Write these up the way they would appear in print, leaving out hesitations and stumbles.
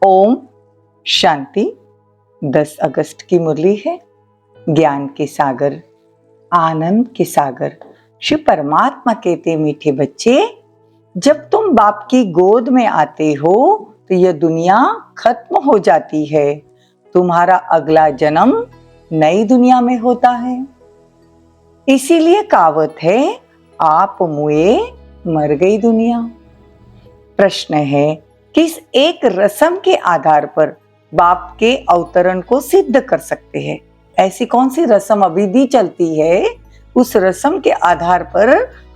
ओम शांति। 10 अगस्त की मुरली है। ज्ञान के सागर, आनंद के सागर शिव परमात्मा कहते, मीठे बच्चे, जब तुम बाप की गोद में आते हो तो यह दुनिया खत्म हो जाती है। तुम्हारा अगला जन्म नई दुनिया में होता है। इसीलिए कहावत है, आप मुए मर गई दुनिया। प्रश्न है, किस एक रस्म के आधार पर बाप के अवतरण को सिद्ध कर सकते हैं? ऐसी कौन सी रस्म अभी भी चलती है, उस रस्म के आधार पर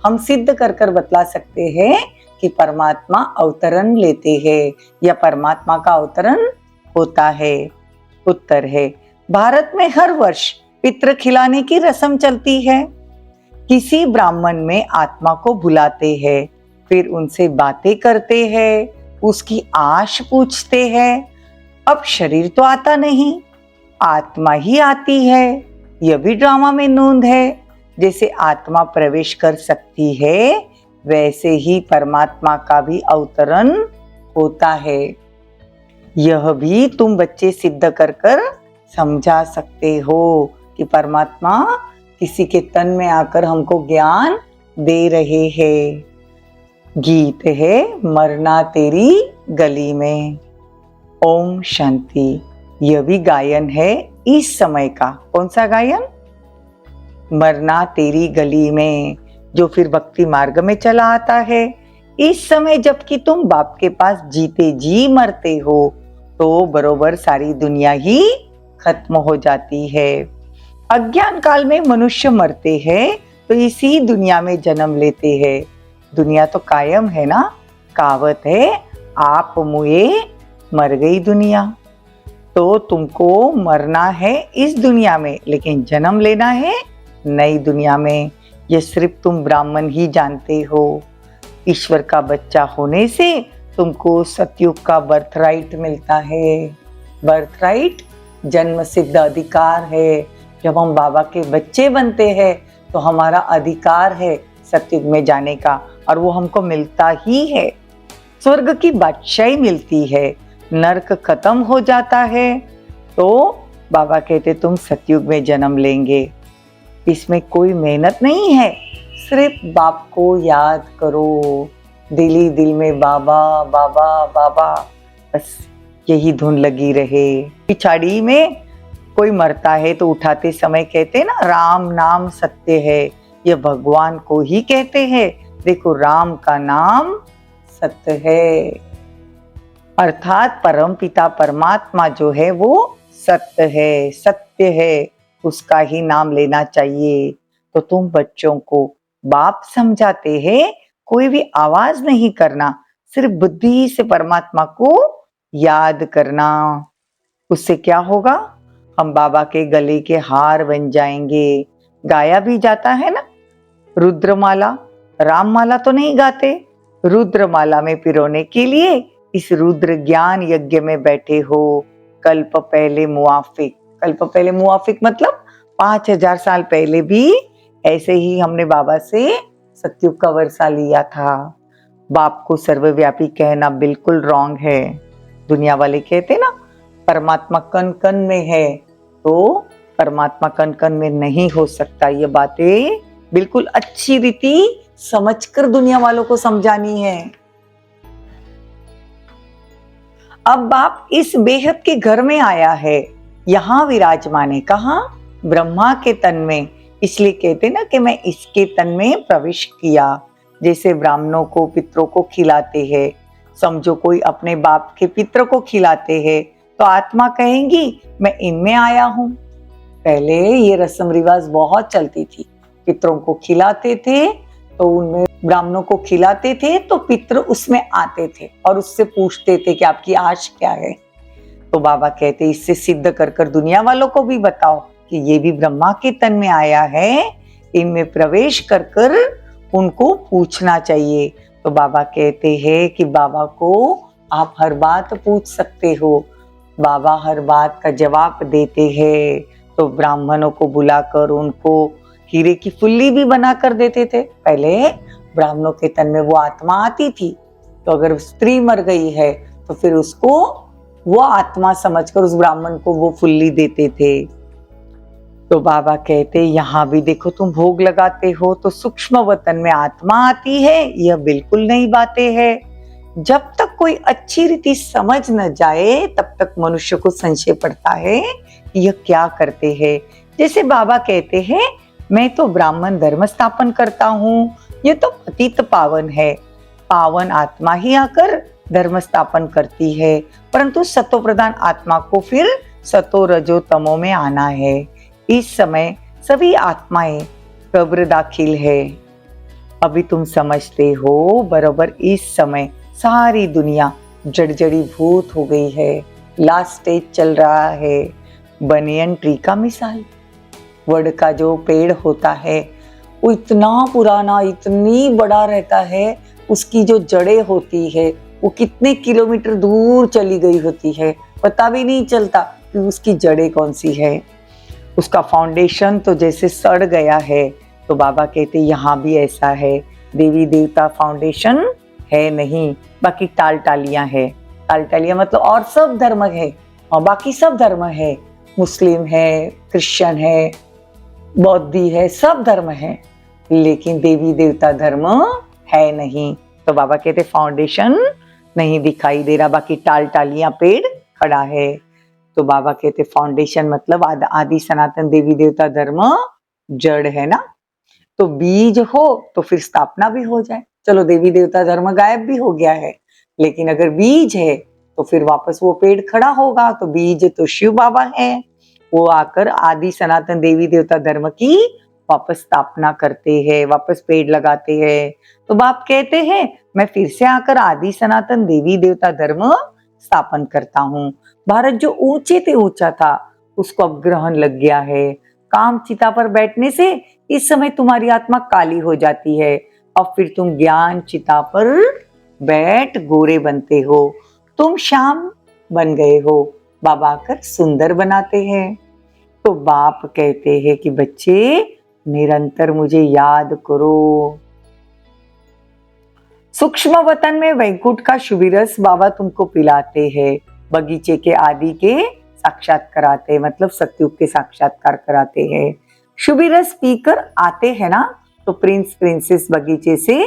हम सिद्ध कर बतला सकते हैं कि परमात्मा अवतरण लेते हैं या परमात्मा का अवतरण होता है? उत्तर है, भारत में हर वर्ष पितृ खिलाने की रस्म चलती है। किसी ब्राह्मण में आत्मा को बुलाते हैं, फिर उनसे बातें करते हैं, उसकी आश पूछते हैं। अब शरीर तो आता नहीं, आत्मा ही आती है। यह भी ड्रामा में नोंद है। जैसे आत्मा प्रवेश कर सकती है, वैसे ही परमात्मा का भी अवतरण होता है। यह भी तुम बच्चे सिद्ध कर समझा सकते हो कि परमात्मा किसी के तन में आकर हमको ज्ञान दे रहे हैं। गीत है, मरना तेरी गली में। ओम शांति। यह भी गायन है इस समय का। कौन सा गायन? मरना तेरी गली में, जो फिर भक्ति मार्ग में चला आता है। इस समय जबकि तुम बाप के पास जीते जी मरते हो, तो बरोबर सारी दुनिया ही खत्म हो जाती है। अज्ञान काल में मनुष्य मरते हैं तो इसी दुनिया में जन्म लेते हैं। दुनिया तो कायम है ना। कहावत है, आप मुए मर गई दुनिया। तो तुमको मरना है इस दुनिया में, लेकिन जन्म लेना है नई दुनिया में। ये सिर्फ तुम ब्राह्मण ही जानते हो। ईश्वर का बच्चा होने से तुमको सतयुग का बर्थराइट मिलता है। बर्थराइट जन्म सिद्ध अधिकार है। जब हम बाबा के बच्चे बनते हैं तो हमारा अधिकार है सतयुग में जाने का, और वो हमको मिलता ही है। स्वर्ग की बादशाही मिलती है, नरक खत्म हो जाता है, तो बाबा कहते तुम सतयुग में जन्म लेंगे। इसमें कोई मेहनत नहीं है, सिर्फ बाप को याद करो। दिली दिल में बाबा बाबा बाबा, बस यही धुन लगी रहे। पिछाड़ी में कोई मरता है तो उठाते समय कहते ना, राम नाम सत्य है। ये भगवान को ही कहते हैं, देखो राम का नाम सत्य है। अर्थात परम पिता परमात्मा जो है वो सत्य है, सत्य है, उसका ही नाम लेना चाहिए। तो तुम बच्चों को बाप समझाते हैं, कोई भी आवाज नहीं करना, सिर्फ बुद्धि से परमात्मा को याद करना। उससे क्या होगा? हम बाबा के गले के हार बन जाएंगे। गाया भी जाता है ना, रुद्रमाला। राममाला तो नहीं गाते, रुद्रमाला में पिरोने के लिए इस रुद्र ज्ञान यज्ञ में बैठे हो। कल्प पहले मुआफिक, कल्प पहले मुआफिक मतलब 5000 साल पहले भी ऐसे ही हमने बाबा से सतयुग का वर्षा लिया था। बाप को सर्वव्यापी कहना बिल्कुल रॉन्ग है। दुनिया वाले कहते ना परमात्मा कण कण में है, तो परमात्मा कण कण में नहीं हो सकता। ये बातें बिल्कुल अच्छी रीति समझकर दुनिया वालों को समझानी है। अब बाप इस बेहद के घर में आया है, यहाँ विराजमान है। कहाँ? ब्रह्मा के तन में। इसलिए कहते ना कि मैं इसके तन में प्रवेश किया। जैसे ब्राह्मणों को पितरों को खिलाते हैं, समझो कोई अपने बाप के पितर को खिलाते हैं, तो आत्मा कहेंगी मैं इनमें आया हूँ। पहले ये रस्म रिवाज बहुत चलती थी। पितरों को खिलाते थे तो उनमें ब्राह्मणों को खिलाते थे, तो पितर उसमें आते थे और उससे पूछते थे कि आपकी आश क्या है। तो बाबा कहते इससे सिद्ध कर दुनिया वालों को भी बताओ कि ये भी ब्रह्मा के तन में आया है, इनमें प्रवेश कर उनको पूछना चाहिए। तो बाबा कहते हैं कि बाबा को आप हर बात पूछ सकते हो, बाबा हर बात का जवाब देते हैं। तो ब्राह्मणों को बुलाकर उनको हीरे की फुल्ली भी बना कर देते थे। पहले ब्राह्मणों के तन में वो आत्मा आती थी, तो अगर स्त्री मर गई है तो फिर उसको वो आत्मा समझकर उस ब्राह्मण को वो फुल्ली देते थे। तो बाबा कहते यहाँ भी देखो तुम भोग लगाते हो तो सूक्ष्म वतन में आत्मा आती है, यह बिल्कुल नई बातें है। जब तक कोई अच्छी रीति समझ न जाए तब तक मनुष्य को संशय पड़ता है कि यह क्या करते हैं। जैसे बाबा कहते हैं मैं तो ब्राह्मण धर्म स्थापन करता हूँ, यह तो पतित पावन है। पावन आत्मा ही आकर धर्म स्थापन करती है, परंतु सतो प्रधान आत्मा को फिर सतो रजो तमो में आना है। इस समय सभी आत्माएं कब्र दाखिल है। अभी तुम समझते हो बराबर इस समय सारी दुनिया जड़जड़ी भूत हो गई है, लास्ट स्टेज चल रहा है। बनियन ट्री का मिसाल, वड का जो पेड़ होता है वो इतना पुराना इतनी बड़ा रहता है, उसकी जो जड़ें होती है वो कितने किलोमीटर दूर चली गई होती है, पता भी नहीं चलता कि उसकी जड़ें कौन सी है। उसका फाउंडेशन तो जैसे सड़ गया है। तो बाबा कहते यहाँ भी ऐसा है, देवी देवता फाउंडेशन है नहीं, बाकी टाल टालियां है। टाल टालियां मतलब और सब धर्म है, और बाकी सब धर्म है, मुस्लिम है, क्रिश्चियन है, बौद्धी है, सब धर्म है, लेकिन देवी देवता धर्म है नहीं। तो बाबा कहते फाउंडेशन नहीं दिखाई दे रहा, बाकी टाल टालियां पेड़ खड़ा है। तो बाबा कहते फाउंडेशन मतलब आदि सनातन देवी देवता धर्म जड़ है ना, तो बीज हो तो फिर स्थापना भी हो जाए। चलो देवी देवता धर्म गायब भी हो गया है, लेकिन अगर बीज है तो फिर वापस वो पेड़ खड़ा होगा। तो बीज तो शिव बाबा है, वो आकर आदि सनातन देवी देवता धर्म की वापस स्थापना करते हैं, वापस पेड़ लगाते हैं। तो बाप कहते हैं मैं फिर से आकर आदि सनातन देवी देवता धर्म स्थापन करता हूँ। भारत जो ऊंचे से ऊंचा था उसको अब ग्रहण लग गया है। काम चिता पर बैठने से इस समय तुम्हारी आत्मा काली हो जाती है, और फिर तुम ज्ञान चिता पर बैठ गोरे बनते हो, तुम श्याम बन गए हो। बाबा आकर सुंदर बनाते हैं। तो बाप कहते हैं कि बच्चे निरंतर मुझे याद करो। सूक्ष्म वतन में वैकुंठ का शुभी रस बाबा तुमको पिलाते हैं, बगीचे के आदि के साक्षात कराते, मतलब सतयुग के साक्षात्कार कराते हैं। शुभी रस पीकर आते हैं ना, तो प्रिंस प्रिंसेस बगीचे से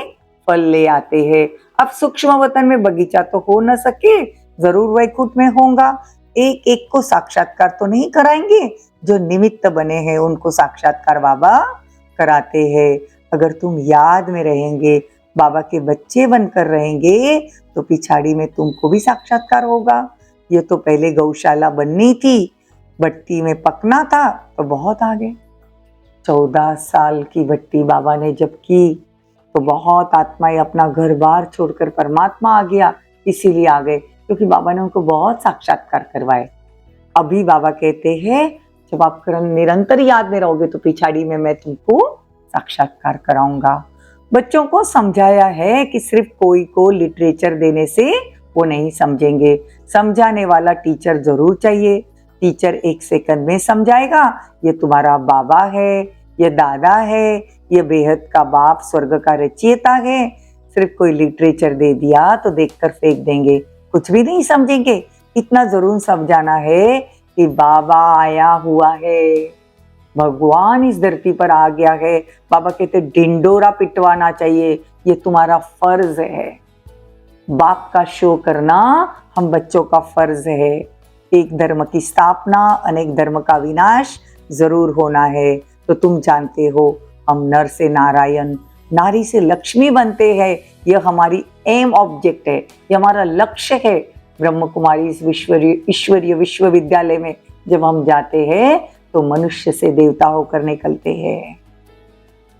फल ले आते हैं। अब सूक्ष्म वतन में बगीचा तो हो न सके, जरूर वैकुंठ में होगा। एक एक को साक्षात्कार तो नहीं कराएंगे, जो निमित्त बने हैं उनको साक्षात्कार बाबा कराते हैं। अगर तुम याद में रहेंगे, बाबा के बच्चे बनकर रहेंगे, तो पिछाड़ी में तुमको भी साक्षात्कार होगा। ये तो पहले गौशाला बननी थी, भट्टी में पकना था, तो बहुत आगे 14 साल की भट्टी बाबा ने जब की, तो बहुत आत्माएं अपना घर बार छोड़कर परमात्मा आ गया, इसीलिए आ गए क्योंकि बाबा ने उनको बहुत साक्षात्कार करवाए। अभी बाबा कहते हैं जब आप निरंतर याद में रहोगे तो पिछाड़ी में मैं तुमको साक्षात्कार कराऊंगा। बच्चों को समझाया है कि सिर्फ कोई को लिटरेचर देने से वो नहीं समझेंगे, समझाने वाला टीचर जरूर चाहिए। टीचर 1 सेकंड में समझाएगा, ये तुम्हारा बाबा है, ये दादा है, ये बेहद का बाप स्वर्ग का रचयिता है। सिर्फ कोई लिटरेचर दे दिया तो देखकर फेंक देंगे, कुछ भी नहीं समझेंगे। इतना जरूर समझाना है कि बाबा आया हुआ है, भगवान इस धरती पर आ गया है। बाबा कहते ढिंडोरा पिटवाना चाहिए, ये तुम्हारा फर्ज है। बाप का शो करना हम बच्चों का फर्ज है। एक धर्म की स्थापना, अनेक धर्म का विनाश जरूर होना है। तो तुम जानते हो हम नर से नारायण, नारी से लक्ष्मी बनते हैं। यह हमारी एम ऑब्जेक्ट है, यह हमारा लक्ष्य है। ब्रह्म कुमारी इस ईश्वरीय विश्वविद्यालय में जब हम जाते हैं तो मनुष्य से देवता होकर निकलते हैं।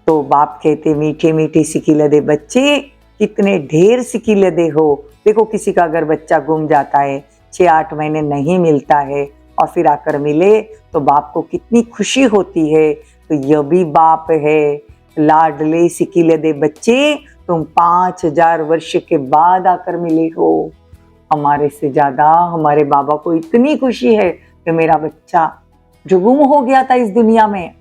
तो बाप कहते मीठे मीठे सिकिलदे बच्चे, कितने ढेर सिकिलदे हो। देखो किसी का अगर बच्चा गुम जाता है, 6-8 महीने नहीं मिलता है, और फिर आकर मिले तो बाप को कितनी खुशी होती है। तो यह भी बाप है। लाडले सिकिलदे बच्चे, तुम 5000 वर्ष के बाद आकर मिले हो। हमारे से ज्यादा हमारे बाबा को इतनी खुशी है कि मेरा बच्चा जो गुम हो गया था इस दुनिया में,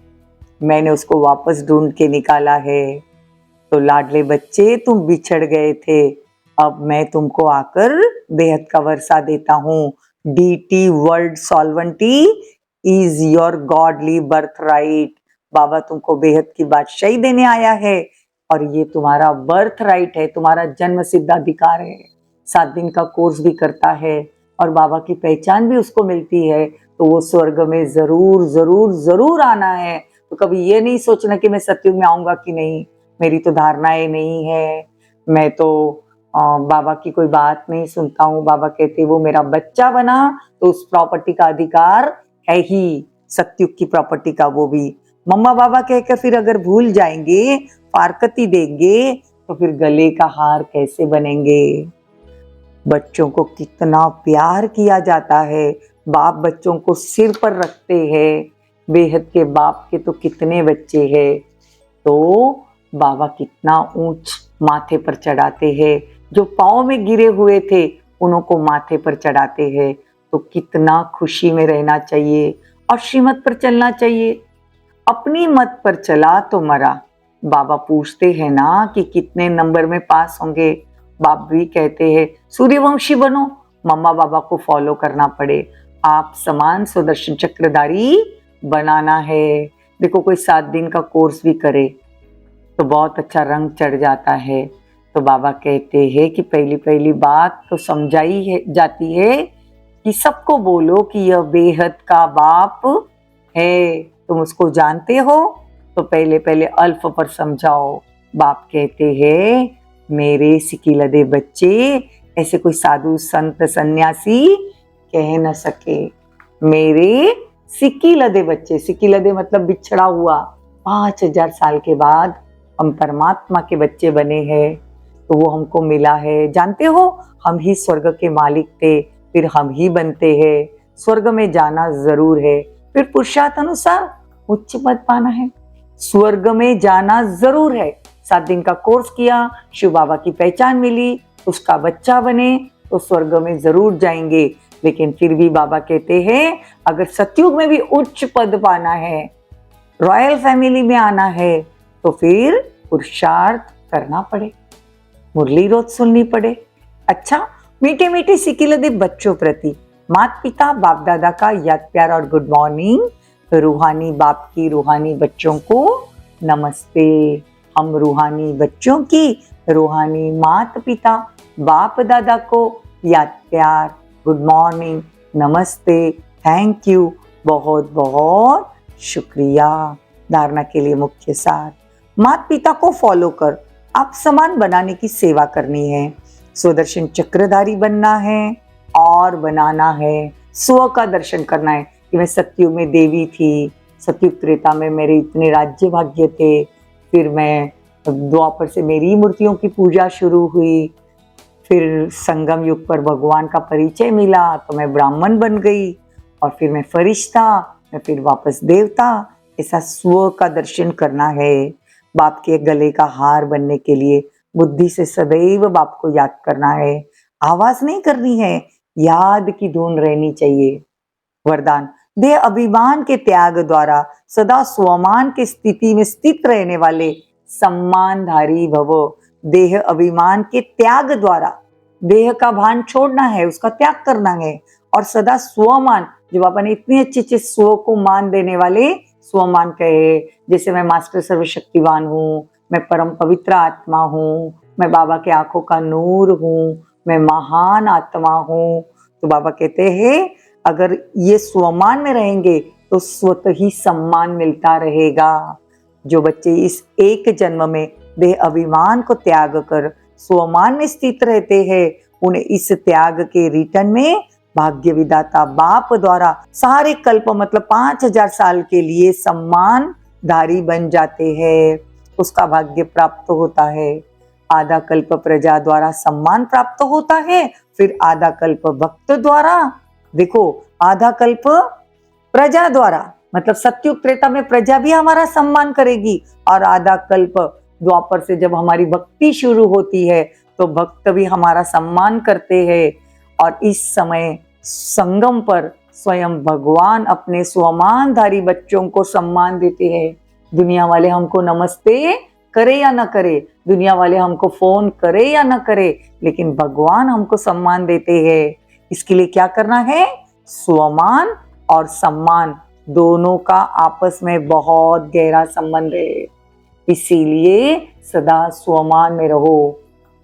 मैंने उसको वापस ढूंढ के निकाला है। तो लाडले बच्चे तुम बिछड़ गए थे, अब मैं तुमको आकर बेहद का वर्षा देता हूँ। DT world sovereignty is your godly birthright. बाबा तुमको बेहद की बादशाही देने आया है और ये तुम्हारा बर्थ राइट है, तुम्हारा जन्म सिद्ध अधिकार है। 7 दिन का कोर्स भी करता है और बाबा की पहचान भी उसको मिलती है, तो वो स्वर्ग में जरूर जरूर जरूर आना है। तो कभी ये नहीं सोचना कि मैं सतयुग में आऊंगा कि नहीं, मेरी तो धारणाएं नहीं है, मैं तो बाबा की कोई बात नहीं सुनता हूँ। बाबा कहते वो मेरा बच्चा बना तो उस प्रॉपर्टी का अधिकार है ही, सतयुग की प्रॉपर्टी का, वो भी मम्मा बाबा कहकर फिर अगर भूल जाएंगे, फारकती देंगे, तो फिर गले का हार कैसे बनेंगे। बच्चों को कितना प्यार किया जाता है, बाप बच्चों को सिर पर रखते हैं। बेहद के बाप के तो कितने बच्चे हैं, तो बाबा कितना ऊंच माथे पर चढ़ाते हैं। जो पाँव में गिरे हुए थे उन्हों को माथे पर चढ़ाते हैं। तो कितना खुशी में रहना चाहिए और श्रीमत पर चलना चाहिए। अपनी मत पर चला तो मरा। बाबा पूछते हैं ना कि कितने नंबर में पास होंगे, बाप भी कहते हैं सूर्यवंशी बनो, मम्मा बाबा को फॉलो करना पड़े, आप समान सुदर्शन चक्रधारी बनाना है। देखो कोई 7 दिन का कोर्स भी करे तो बहुत अच्छा रंग चढ़ जाता है। तो बाबा कहते हैं कि पहली पहली बात तो समझाई है जाती है कि सबको बोलो कि यह बेहद का बाप है, तुम उसको जानते हो, तो पहले पहले अल्फ पर समझाओ। बाप कहते हैं मेरे सिकिलदे बच्चे, ऐसे कोई साधु संत सन्यासी कह न सके। मेरे सिकिलदे बच्चे, सिकिलदे मतलब बिछड़ा हुआ, 5000 साल के बाद हम परमात्मा के बच्चे बने हैं, तो वो हमको मिला है। जानते हो हम ही स्वर्ग के मालिक थे, फिर हम ही बनते हैं। स्वर्ग में जाना जरूर है, फिर पुरुषार्थ अनुसार उच्च पद पाना है। स्वर्ग में जाना जरूर है। 7 दिन का कोर्स किया, शिव बाबा की पहचान मिली, उसका बच्चा बने तो स्वर्ग में जरूर जाएंगे। लेकिन फिर भी बाबा कहते हैं अगर सतयुग में भी उच्च पद पाना है, रॉयल फैमिली में आना है, तो फिर पुरुषार्थ करना पड़े, मुरली रोज सुननी पड़े। अच्छा, मीठे मीठे सिकिलदे बच्चों प्रति माता पिता बाप दादा का याद प्यार और गुड मॉर्निंग। रूहानी बाप की रूहानी बच्चों को नमस्ते। हम रूहानी बच्चों की रूहानी माता पिता बाप दादा को याद प्यार, गुड मॉर्निंग, नमस्ते, थैंक यू, बहुत बहुत शुक्रिया। धारणा के लिए मुख्य सार, माता पिता को फॉलो कर आप समान बनाने की सेवा करनी है, सुदर्शन चक्रधारी बनना है और बनाना है। स्व का दर्शन करना है कि मैं सतयुग में देवी थी, सतयुग त्रेता में मेरे इतने राज्य भाग्य थे, फिर मैं द्वापर से मेरी मूर्तियों की पूजा शुरू हुई, फिर संगम युग पर भगवान का परिचय मिला तो मैं ब्राह्मण बन गई, और फिर मैं फरिश्ता, मैं फिर वापस देवता। ऐसा स्व का दर्शन करना है। बाप के गले का हार बनने के लिए बुद्धि से सदैव बाप को याद करना है। आवाज नहीं करनी है, याद की धुन रहनी चाहिए। वरदान, देह अभिमान के त्याग द्वारा सदा स्वमान की स्थिति में स्थित रहने वाले सम्मानधारी भवो। देह अभिमान के त्याग द्वारा, देह का भान छोड़ना है, उसका त्याग करना है, और सदा स्वमान, जब अपन इतने अच्छे स्व को मान देने वाले स्वमान कहे, जैसे मैं मास्टर सर्वशक्तिवान हूँ, मैं परम पवित्र आत्मा हूँ, मैं बाबा के आंखों का नूर हूँ, मैं महान आत्मा हूँ। तो बाबा कहते हैं अगर ये स्वमान में रहेंगे तो स्वतः ही सम्मान मिलता रहेगा। जो बच्चे इस एक जन्म में देह अभिमान को त्याग कर स्वमान में स्थित रहते हैं, उन्हें इस त्याग के रिटर्न में भाग्य विधाता बाप द्वारा सारे कल्प मतलब 5000 साल के लिए सम्मानधारी बन जाते हैं, उसका भाग्य प्राप्त होता है। आधा कल्प प्रजा द्वारा सम्मान प्राप्त होता है, फिर आधा कल्प भक्त द्वारा। देखो आधा कल्प प्रजा द्वारा मतलब सतयुग त्रेता में प्रजा भी हमारा सम्मान करेगी, और आधा कल्प द्वापर से जब हमारी भक्ति शुरू होती है तो भक्त भी हमारा सम्मान करते हैं। और इस समय संगम पर स्वयं भगवान अपने स्वमानधारी बच्चों को सम्मान देते हैं। दुनिया वाले हमको नमस्ते करे या न करे, दुनिया वाले हमको फोन करे या न करे, लेकिन भगवान हमको सम्मान देते हैं। इसके लिए क्या करना है? स्वमान और सम्मान दोनों का आपस में बहुत गहरा संबंध है, इसीलिए सदा स्वमान में रहो।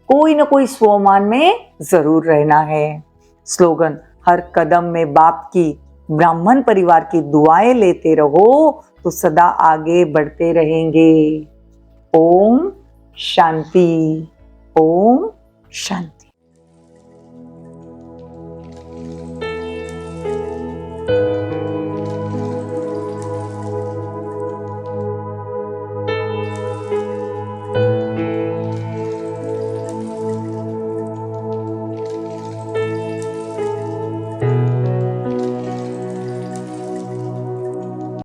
कोई ना कोई स्वमान में जरूर रहना है। स्लोगन: हर कदम में बाप की, ब्राह्मण परिवार की दुआएं लेते रहो तो सदा आगे बढ़ते रहेंगे। ओम शांति। ओम शांति।